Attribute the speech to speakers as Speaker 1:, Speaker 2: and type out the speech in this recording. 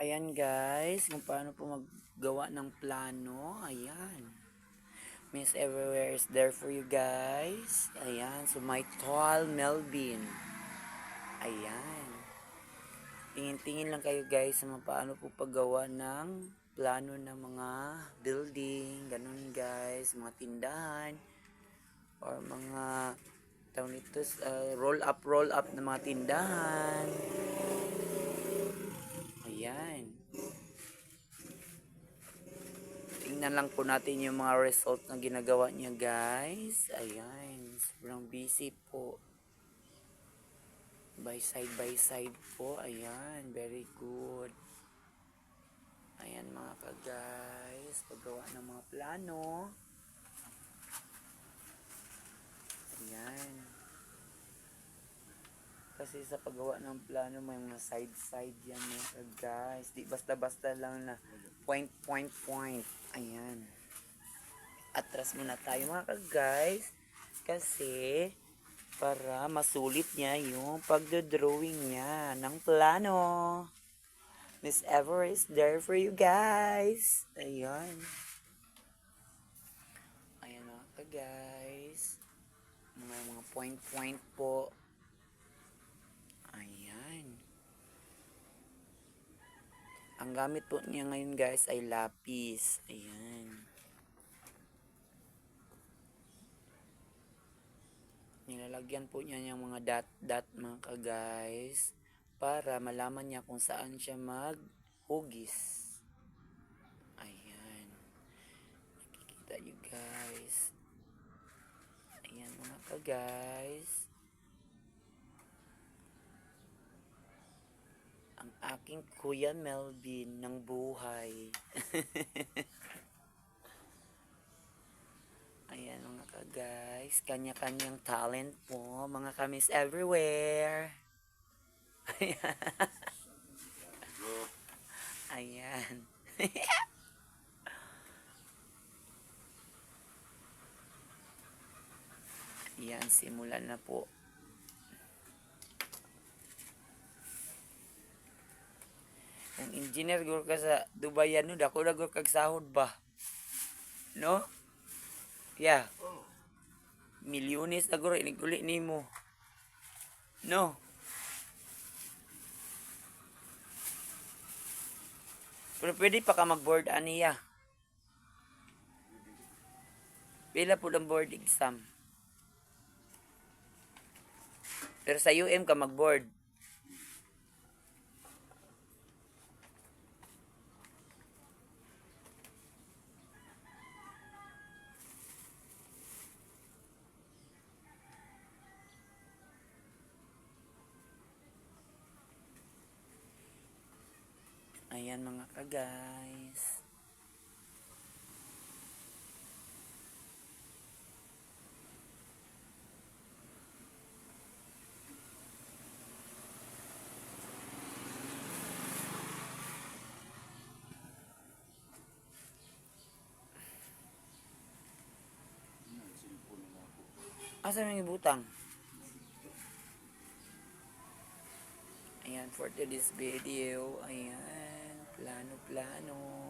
Speaker 1: Ayan guys, kung paano po maggawa ng plano. Ayan. Miss Everywhere is there for you guys. Ayan. So my tall Melvin. Ayan. Tingin-tingin lang kayo guys sa mga paano po paggawa ng plano ng mga building. Ganun guys. Mga tindahan. Or mga tawag nito, roll up na mga tindahan. Ayan. Tingnan lang po natin yung mga result na ginagawa niya guys. Ayan. Sobrang busy po. By side po. Ayan. Very good. Ayan mga ka-guys. Paggawa ng mga plano. Ayan. Kasi sa paggawa ng plano may mga side yan mga ka-guys. Di basta-basta lang na point. Ayan. Atras muna tayo mga ka-guys. Kasi para masulit niya yung pagdodrawing niya ng plano. Miss Ever is there for you guys. Ayan. Ayan mga ka-guys. May mga point po. Ayan. Ang gamit po niya ngayon guys ay lapis. Ayan. Nilalagyan po niya yung mga dot mga ka-guys para malaman niya kung saan siya maghugis. Ayan. Nakikita niyo guys. Ayan mga ka-guys. Ang aking Kuya Melvin ng buhay. Ayan mga ka-guys. Kanya-kanyang talent po. Mga ka-Miss Everywhere. Ayan. Ayan. Ayan, simulan na po. Kung engineer guro ka sa Dubai ano, dako na guro kag sahod ba? No? Yeah. Milyones na guro iniguli nimo. No? Pero pwede pa ka mag-board aniya. Pila po ang board exam. Pero sa UM ka mag-board. Ayan mga ka-guys. Asa nang ibutang? Ayan, for today's video, ayan, plano.